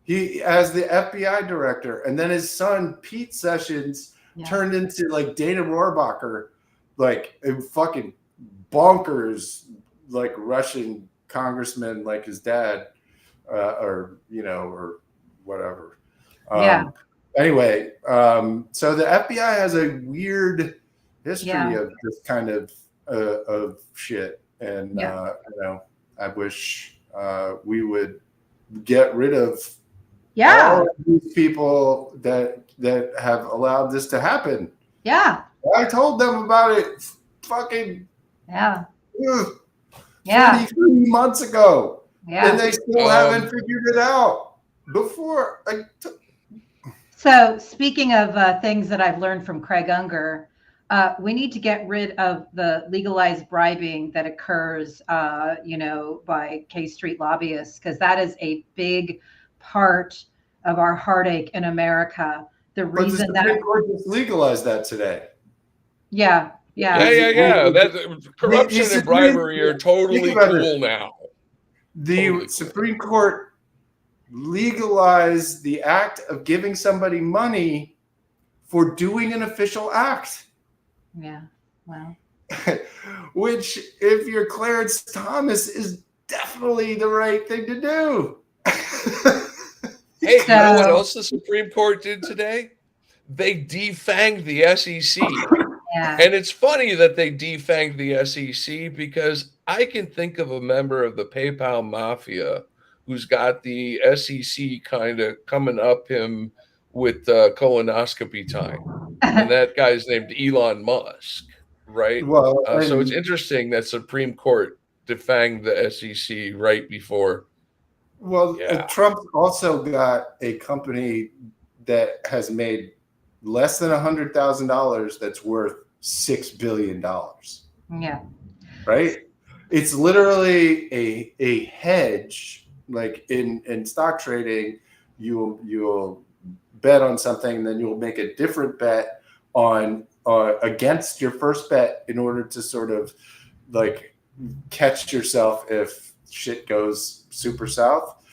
He as the FBI director, and then his son Pete Sessions turned into like Dana Rohrabacher, like a fucking bonkers, like Russian congressman, like his dad, or whatever. Anyway, so the FBI has a weird history of this kind of shit, and I wish we would get rid of all of these people that have allowed this to happen. Yeah, I told them about it. Fucking 23 months ago, and they still haven't figured it out before. So speaking of things that I've learned from Craig Unger, we need to get rid of the legalized bribing that occurs, by K Street lobbyists, because that is a big part of our heartache in America. The reason that Supreme Court just legalized that today. Yeah. That corruption and bribery are totally cool now. The Supreme Court legalized the act of giving somebody money for doing an official act. Yeah. Wow. Which, if you're Clarence Thomas, is definitely the right thing to do. Hey, you know what else the Supreme Court did today? They defanged the SEC. Yeah. And it's funny that they defanged the SEC, because I can think of a member of the PayPal mafia who's got the SEC kind of coming up him with colonoscopy time. And that guy's named Elon Musk, right? Well, so it's interesting that Supreme Court defanged the SEC right before. Well, Trump also got a company that has made less than $100,000 that's worth $6 billion. Yeah. Right? It's literally a hedge. Like in stock trading, you'll bet on something, and then you'll make a different bet on against your first bet in order to sort of like catch yourself if shit goes super south.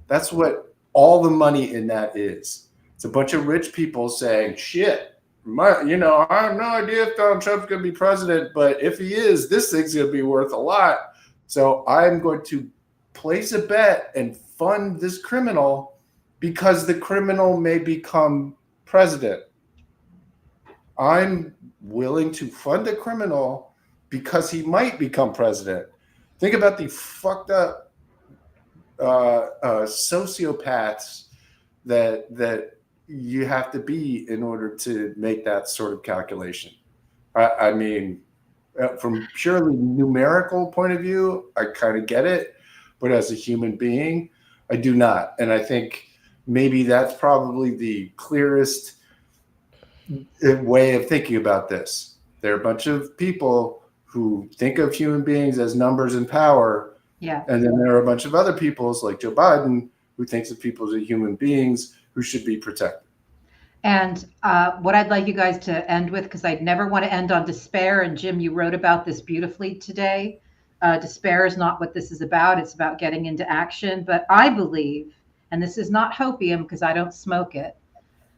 That's what all the money in that is. It's a bunch of rich people saying, shit, I have no idea if Donald Trump's going to be president, but if he is, this thing's going to be worth a lot. So I'm going to place a bet and fund this criminal because the criminal may become president. I'm willing to fund a criminal because he might become president. Think about the fucked up sociopaths that you have to be in order to make that sort of calculation. I mean, from purely numerical point of view, I kind of get it, but as a human being, I do not. And I think maybe that's probably the clearest way of thinking about this. There are a bunch of people who think of human beings as numbers and power. Yeah. And then there are a bunch of other peoples like Joe Biden who thinks of people as human beings who should be protected. And what I'd like you guys to end with, because I'd never want to end on despair, and Jim, you wrote about this beautifully today. Despair is not what this is about. It's about getting into action. But I believe, and this is not hopium because I don't smoke it,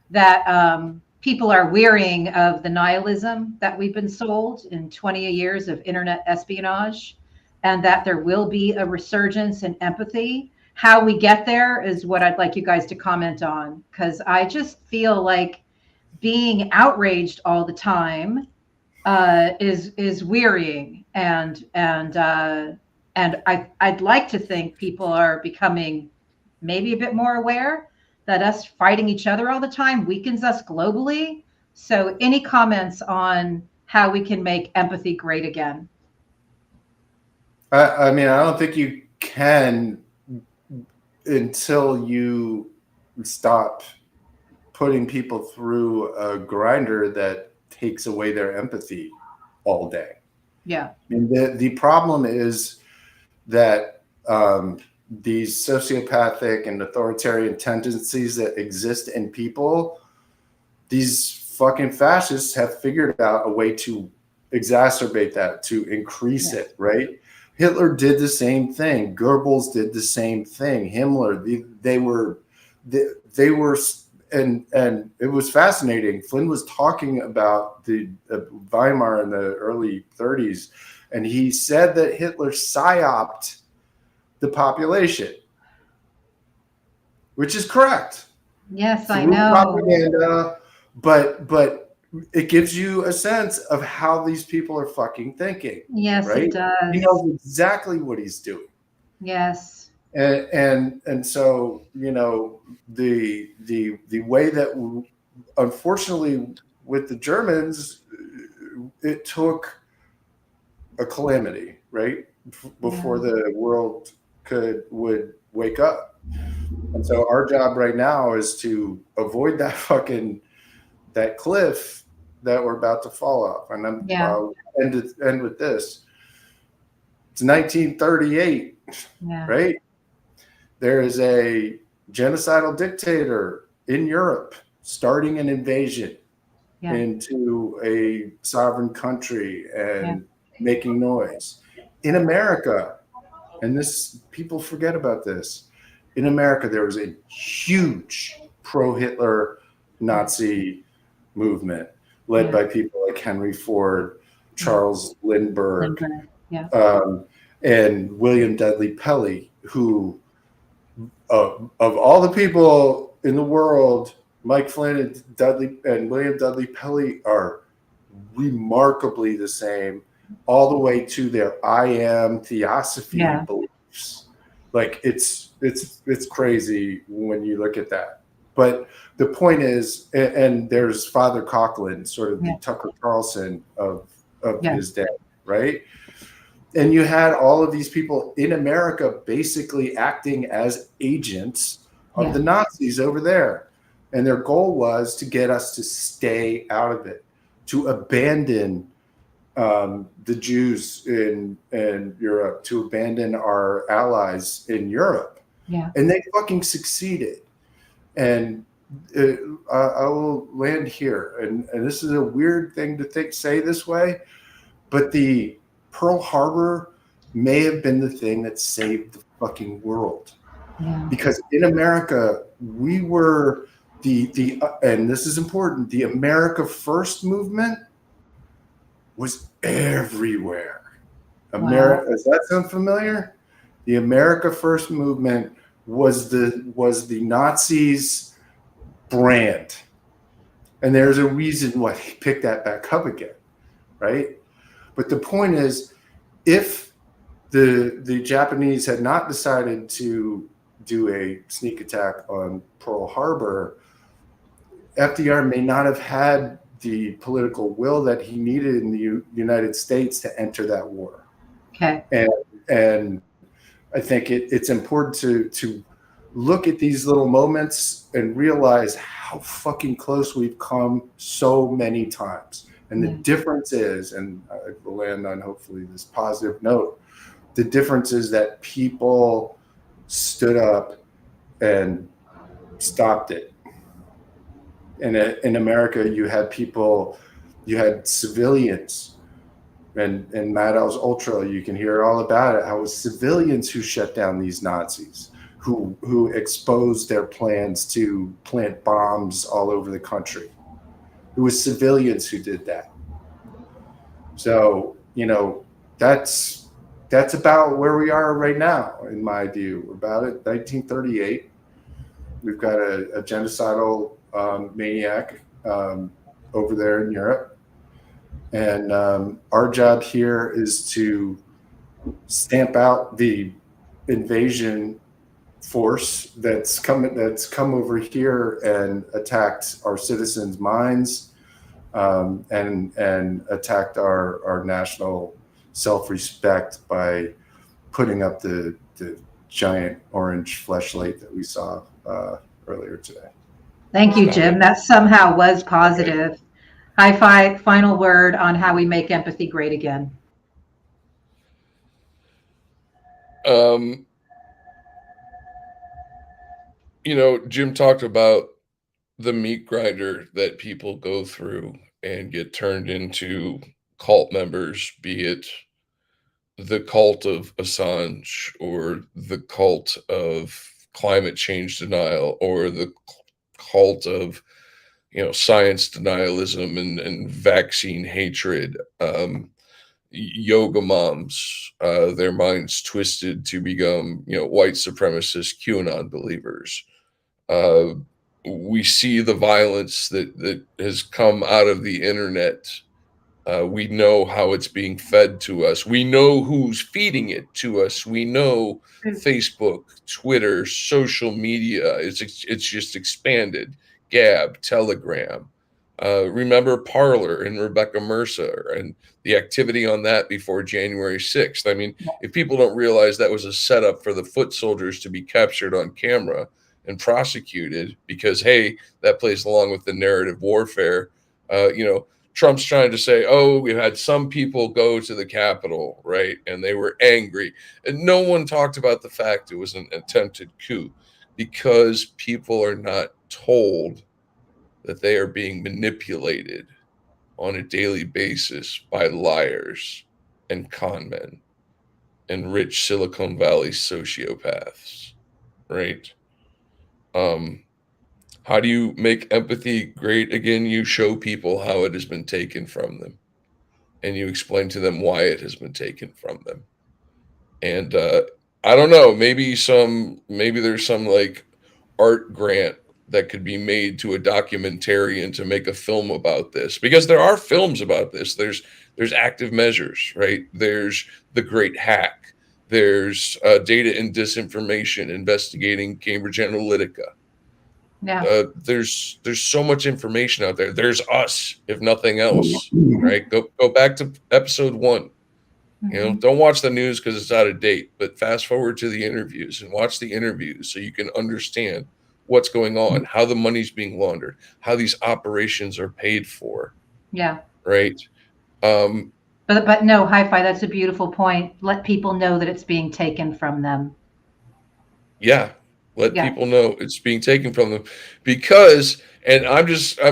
that people are wearying of the nihilism that we've been sold in 20 years of internet espionage, and that there will be a resurgence in empathy. How we get there is what I'd like you guys to comment on, because I just feel like being outraged all the time is wearying, and I'd like to think people are becoming maybe a bit more aware that us fighting each other all the time weakens us globally. So any comments on how we can make empathy great again. I mean, I don't think you can until you stop putting people through a grinder that takes away their empathy all day. Yeah. I mean, the problem is that these sociopathic and authoritarian tendencies that exist in people, these fucking fascists have figured out a way to exacerbate that, to increase it, right? Hitler did the same thing. Goebbels did the same thing. Himmler, they were, and it was fascinating. Flynn was talking about the Weimar in the early 30s, and he said that Hitler psyoped the population, which is correct. Yes, I Through know. propaganda, but it gives you a sense of how these people are fucking thinking. Yes, right? it does. He knows exactly what he's doing. Yes. And so, you know, the way that, unfortunately, with the Germans, it took a calamity, right, before the world would wake up. And so our job right now is to avoid that cliff that we're about to fall off. And I'll end with this. It's 1938, right? There is a genocidal dictator in Europe starting an invasion into a sovereign country and making noise. In America, and this, people forget about this, in America there was a huge pro-Hitler Nazi movement led by people like Henry Ford, Charles Lindbergh, and William Dudley Pelley, who of all the people in the world, Mike Flynn and William Dudley Pelley are remarkably the same, all the way to their I am theosophy beliefs. Like it's crazy when you look at that. But the point is, and there's Father Coughlin, sort of the Tucker Carlson of his day, right? And you had all of these people in America basically acting as agents of the Nazis over there. And their goal was to get us to stay out of it, to abandon the Jews in Europe, to abandon our allies in Europe. And they fucking succeeded. And I will land here. And this is a weird thing to say this way, but the Pearl Harbor may have been the thing that saved the fucking world. Because in America, we were and this is important, the America First movement was everywhere. Does that sound familiar? The America First movement was the Nazis' brand. And there's a reason why they picked that back up again, right? But the point is, if the Japanese had not decided to do a sneak attack on Pearl Harbor, FDR may not have had the political will that he needed in the United States to enter that war. And I think it's important to look at these little moments and realize how fucking close we've come so many times. And the difference is, and I will land on hopefully this positive note, the difference is that people stood up and stopped it. And in America, you had civilians, and in Maddow's Ultra, you can hear all about it, how it was civilians who shut down these Nazis, who exposed their plans to plant bombs all over the country. It was civilians who did that. So, you know, that's about where we are right now, in my view. About it, 1938. We've got a genocidal maniac over there in Europe. And our job here is to stamp out the invasion force that's come over here and attacked our citizens' minds, and attacked our national self-respect by putting up the giant orange fleshlight that we saw earlier today. Thank you, Jim. That somehow was positive. High five, final word on how we make empathy great again. You know, Jim talked about the meat grinder that people go through and get turned into cult members, be it the cult of Assange or the cult of climate change denial or the cult of, you know, science denialism and vaccine hatred. Yoga moms, their minds twisted to become, you know, white supremacist QAnon believers. We see the violence that has come out of the internet. We know how it's being fed to us. We know who's feeding it to us. We know Facebook, Twitter, social media. It's just expanded. Gab, Telegram. Remember Parler and Rebecca Mercer and the activity on that before January 6th. I mean, if people don't realize that was a setup for the foot soldiers to be captured on camera and prosecuted because, hey, that plays along with the narrative warfare. You know, Trump's trying to say, oh, we had some people go to the Capitol, right? And they were angry. And no one talked about the fact it was an attempted coup because people are not told that they are being manipulated on a daily basis by liars and con men and rich Silicon Valley sociopaths, right? How do you make empathy great again? You show people how it has been taken from them, and you explain to them why it has been taken from them. And I don't know, maybe there's some like art grant that could be made to a documentarian to make a film about this, because there are films about this. There's Active Measures, right? There's The Great Hack. There's Data and Disinformation investigating Cambridge Analytica. Yeah. There's so much information out there. There's us, if nothing else, right? Go back to episode 1. You know, don't watch the news because it's out of date, but fast forward to the interviews and watch the interviews so you can understand what's going on, how the money's being laundered, how these operations are paid for. Yeah. Right. But no, hi-fi, that's a beautiful point. Let people know that it's being taken from them. Yeah. Let people know it's being taken from them because, and I'm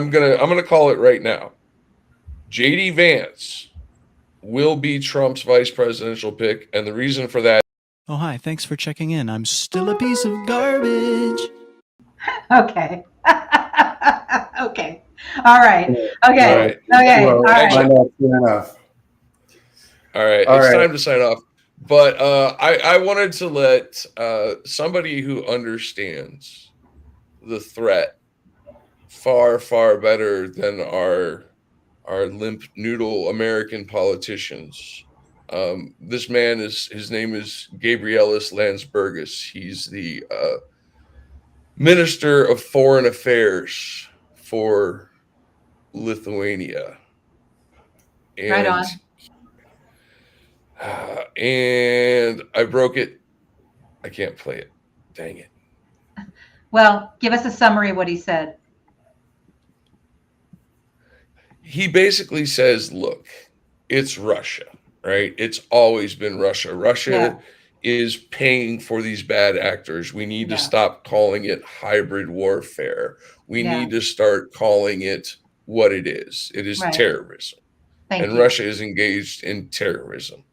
gonna call it right now. JD Vance will be Trump's vice presidential pick, and the reason for that. Oh, hi. Thanks for checking in. I'm still a piece of garbage. Okay. Okay. All right. Okay. All right. Okay. Well, all right. Fair enough. All right. It's time to sign off. But I wanted to let somebody who understands the threat far, far better than our limp noodle American politicians. This man his name is Gabrielis Landsbergis. He's the Minister of Foreign Affairs for Lithuania. And, right on. And I broke it. I can't play it. Dang it. Well, give us a summary of what he said. He basically says, look, it's Russia, right? It's always been Russia. Russia is paying for these bad actors. We need to stop calling it hybrid warfare. We need to start calling it what it is. It is terrorism. And Russia is engaged in terrorism.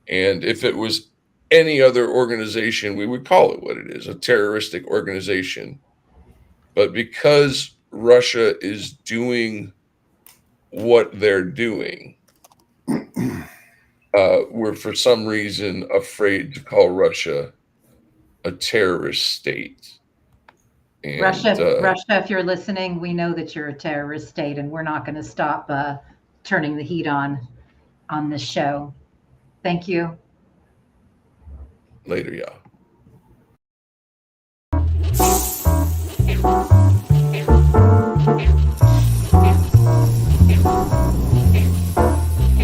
And if it was any other organization, we would call it what it is, a terroristic organization. But because Russia is doing what they're doing, we're for some reason afraid to call Russia a terrorist state. And, Russia, if you're listening, we know that you're a terrorist state, and we're not going to stop turning the heat on this show. Thank you. Later, y'all.